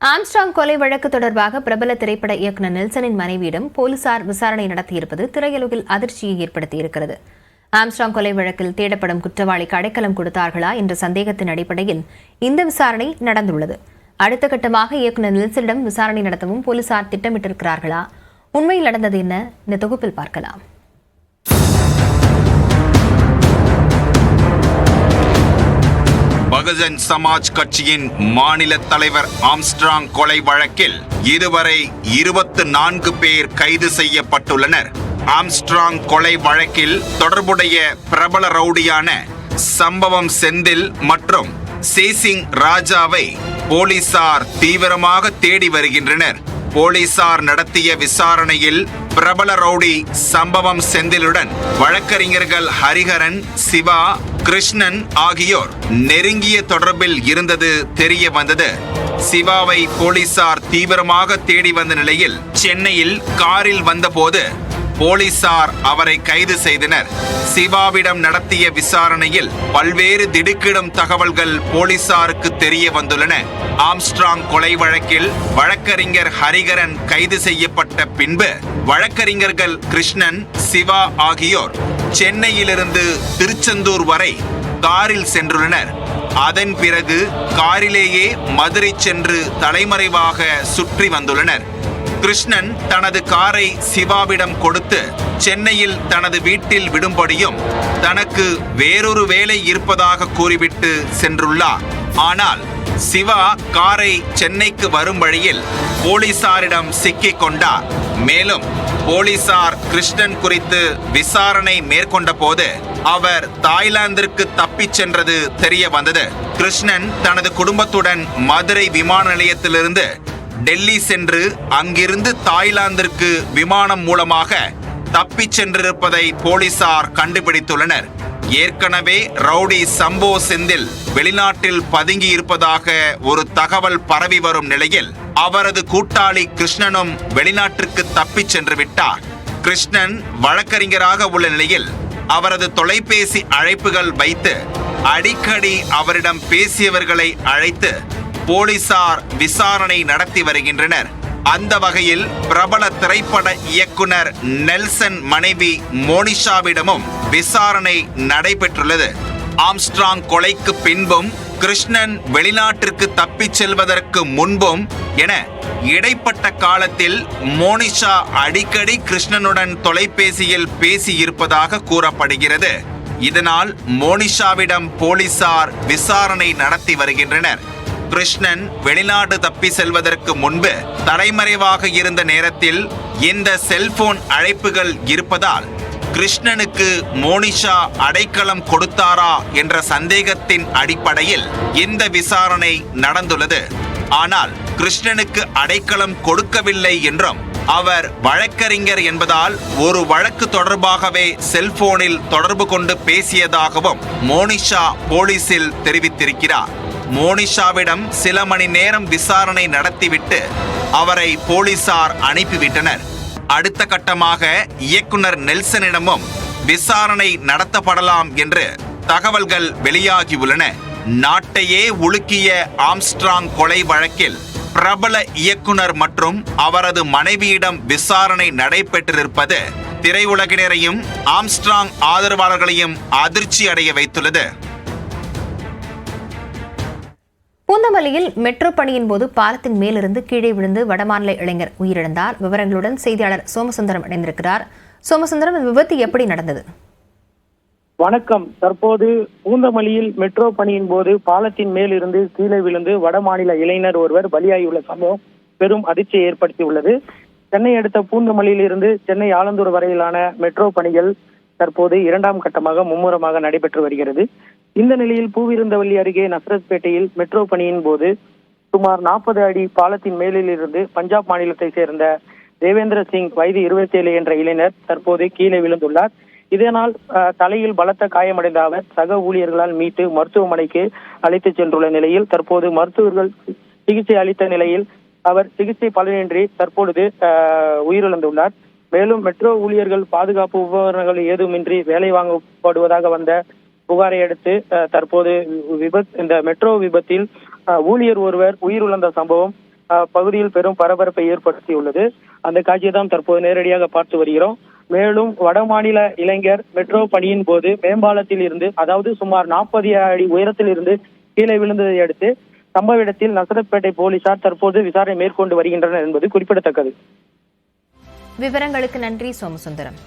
Armstrong கொலை வழக்கு தொடர்பாக பிரபல திரைப்பட இயக்குநர் நெல்சனின் மனைவியிடம் போலீசார் விசாரணை நடத்தியிருப்பது திரையுலகில் அதிர்ச்சியை ஏற்படுத்தியிருக்கிறது. ஆம்ஸ்ட்ராங் கொலை வழக்கில் தேடப்படும் குற்றவாளிக்கு அடைக்கலம் கொடுத்தார்களா என்ற சந்தேகத்தின் அடிப்படையில் இந்த விசாரணை நடந்துள்ளது. அடுத்த கட்டமாக இயக்குநர் நெல்சனிடம் விசாரணை நடத்தவும் போலீசார் திட்டமிட்டிருக்கிறார்களா? உண்மையில் நடந்தது என்ன? இந்த தொகுப்பில் பார்க்கலாம். பகுஜன் சமாஜ் கட்சியின் மாநில தலைவர் ஆம்ஸ்ட்ராங் கொலை வழக்கில் இதுவரை 24 பேர் கைது செய்யப்பட்டுள்ளனர். ஆம்ஸ்ட்ராங் கொலை வழக்கில் தொடர்புடைய பிரபல ரவுடியான சம்பவம் செந்தில் மற்றும் சேசிங் ராஜாவை போலீசார் தீவிரமாக தேடி வருகின்றனர். போலீசார் நடத்திய விசாரணையில் பிரபல ரவுடி சம்பவம் செந்திலுடன் வழக்கறிஞர்கள் ஹரிஹரன், சிவா, கிருஷ்ணன் ஆகியோர் நெருங்கிய தொடர்பில் இருந்தது தெரிய வந்தது. சிவாவை போலீசார் தீவிரமாக தேடி வந்த நிலையில் சென்னையில் காரில் வந்தபோது போலீசார் அவரை கைது செய்தனர். சிவாவிடம் நடத்திய விசாரணையில் பல்வேறு திடுக்கிடும் தகவல்கள் போலீசாருக்கு தெரிய வந்துள்ளன. ஆம்ஸ்ட்ராங் கொலை வழக்கில் வழக்கறிஞர் ஹரிஹரன் கைது செய்யப்பட்ட பின்பு வழக்கறிஞர்கள் கிருஷ்ணன், சிவா ஆகியோர் சென்னையிலிருந்து திருச்செந்தூர் வரை காரில் சென்றுள்ளனர். அதன் பிறகு காரிலேயே மதுரை சென்று தலைமறைவாக சுற்றி வந்துள்ளனர். கிருஷ்ணன் தனது காரை சிவாவிடம் கொடுத்து சென்னையில் தனது வீட்டில் விடும்படியும் தனக்கு வேறொரு வேலை இருப்பதாக கூறிவிட்டு சென்றுள்ளார். ஆனால் சிவா காரை சென்னைக்கு வரும் வழியில் போலீசாரிடம் சிக்கிக் கொண்டார். மேலும் போலீசார் கிருஷ்ணன் குறித்து விசாரணை மேற்கொண்ட போது அவர் தாய்லாந்திற்கு தப்பிச் சென்றது தெரிய வந்தது. கிருஷ்ணன் தனது குடும்பத்துடன் மதுரை விமான நிலையத்திலிருந்து டெல்லி சென்று அங்கிருந்து தாய்லாந்திற்கு விமானம் மூலமாக தப்பிச் சென்றிருப்பதை போலீசார் கண்டுபிடித்துள்ளனர். ஏற்கனவே ரவுடி சம்போ செந்தில் வெளிநாட்டில் பதுங்கி இருப்பதாக ஒரு தகவல் பரவி வரும் நிலையில் அவரது கூட்டாளி கிருஷ்ணனும் வெளிநாட்டிற்கு தப்பிச் சென்று விட்டார். கிருஷ்ணன் வழக்கறிஞராக உள்ள நிலையில் அவரது தொலைபேசி அழைப்புகள் வைத்து அடிக்கடி அவரிடம் பேசியவர்களை அழைத்து போலீசார் விசாரணை நடத்தி வருகின்றனர். அந்த வகையில் பிரபல திரைப்பட இயக்குனர் நெல்சன் மனைவி மோனிஷாவிடமும் விசாரணை நடைபெற்றுள்ளது. ஆம்ஸ்ட்ராங் கொலைக்கு பின்பும் கிருஷ்ணன் வெளிநாட்டிற்கு தப்பிச் செல்வதற்கு முன்பும் என இடைப்பட்ட காலத்தில் மோனிஷா அடிக்கடி கிருஷ்ணனுடன் தொலைபேசியில் பேசி இருப்பதாக கூறப்படுகிறது. இதனால் மோனிஷாவிடம் போலீசார் விசாரணை நடத்தி வருகின்றனர். கிருஷ்ணன் வெளிநாடு தப்பி செல்வதற்கு முன்பு தலைமறைவாக இருந்த நேரத்தில் இந்த செல்போன் அழைப்புகள் இருப்பதால் கிருஷ்ணனுக்கு மோனிஷா அடைக்கலம் கொடுத்தாரா என்ற சந்தேகத்தின் அடிப்படையில் இந்த விசாரணை நடந்துள்ளது. ஆனால் கிருஷ்ணனுக்கு அடைக்கலம் கொடுக்கவில்லை என்றும் அவர் வழக்கறிஞர் என்பதால் ஒரு வழக்கு தொடர்பாகவே செல்போனில் தொடர்பு கொண்டு பேசியதாகவும் மோனிஷா போலீசில் தெரிவித்திருக்கிறார். மோனிஷாவிடம் சில மணி நேரம் விசாரணை நடத்திவிட்டு அவரை போலீசார் அனுப்பிவிட்டனர். அடுத்த கட்டமாக இயக்குனர் நெல்சனிடமும் விசாரணை நடத்தப்படலாம் என்று தகவல்கள் வெளியாகியுள்ளன. நாட்டையே உலுக்கிய ஆம்ஸ்ட்ராங் கொலை வழக்கில் பிரபல இயக்குனர் மற்றும் அவரது மனைவியிடம் விசாரணை நடைபெற்றிருப்பது திரையுலகினரையும் ஆம்ஸ்ட்ராங் ஆதரவாளர்களையும் அதிர்ச்சி அடைய வைத்துள்ளது. பூந்தமல்லியில் மெட்ரோ பணியின் போது பாலத்தின் மேலிருந்து கீழே விழுந்து வடமாநில இளைஞர் உயிரிழந்தார். விவரங்களுடன் செய்தியாளர் சோமசுந்தரம் இணைந்திருக்கிறார். சோமசுந்தரம், இந்த விபத்து எப்படி நடந்தது? வணக்கம். தற்போது பூந்தமல்லியில் மெட்ரோ பணியின் போது பாலத்தின் மேலிருந்து கீழே விழுந்து வடமாநில இளைஞர் ஒருவர் பலியாகியுள்ள சம்பவம் பெரும் அதிர்ச்சியை ஏற்படுத்தியுள்ளது. சென்னை அடுத்த பூந்தமல்லியில் இருந்து சென்னை ஆலந்தூர் வரையிலான மெட்ரோ பணிகள் தற்போது 2ஆம் கட்டமாக மும்முரமாக நடைபெற்று வருகிறது. இந்த நிலையில் பூவிருந்தவல்லி அருகே நசரத்பேட்டையில் மெட்ரோ பணியின் போது சுமார் 40 அடி பாலத்தின் மேலில் இருந்து பஞ்சாப் மாநிலத்தை சேர்ந்த தேவேந்திர சிங் வயது 27 என்ற இளைஞர் தற்போது கீழே விழுந்துள்ளார். இதனால் தலையில் பலத்த காயமடைந்த அவர் சக ஊழியர்களால் மீட்டு மருத்துவமனைக்கு அழைத்து சென்றுள்ள நிலையில் தற்போது மருத்துவர்கள் சிகிச்சை அளித்த நிலையில் அவர் சிகிச்சை பலனின்றி தற்பொழுது உயிரிழந்துள்ளார். மேலும் மெட்ரோ ஊழியர்கள் பாதுகாப்பு உபகரணங்கள் ஏதுமின்றி வேலை வாங்கப்படுவதாக வந்த புகாரை அடுத்து தற்போது இந்த மெட்ரோ விபத்தில் ஊழியர் ஒருவர் உயிரிழந்த சம்பவம் பகுதியில் பெரும் பரபரப்பை ஏற்படுத்தியுள்ளது. அந்த காட்சியை தான் தற்போது நேரடியாக பார்த்து வருகிறோம். மேலும் வடமாநில இளைஞர் மெட்ரோ பணியின் போது மேம்பாலத்தில் இருந்து, அதாவது சுமார் 40 அடி உயரத்தில் இருந்து கீழே விழுந்ததை அடுத்து சம்பவ இடத்தில் நசரத்பேட்டை போலீசார் தற்போது விசாரணை மேற்கொண்டு வருகின்றனர் என்பது குறிப்பிடத்தக்கது. விவரங்களுக்கு நன்றி சோமசுந்தரம்.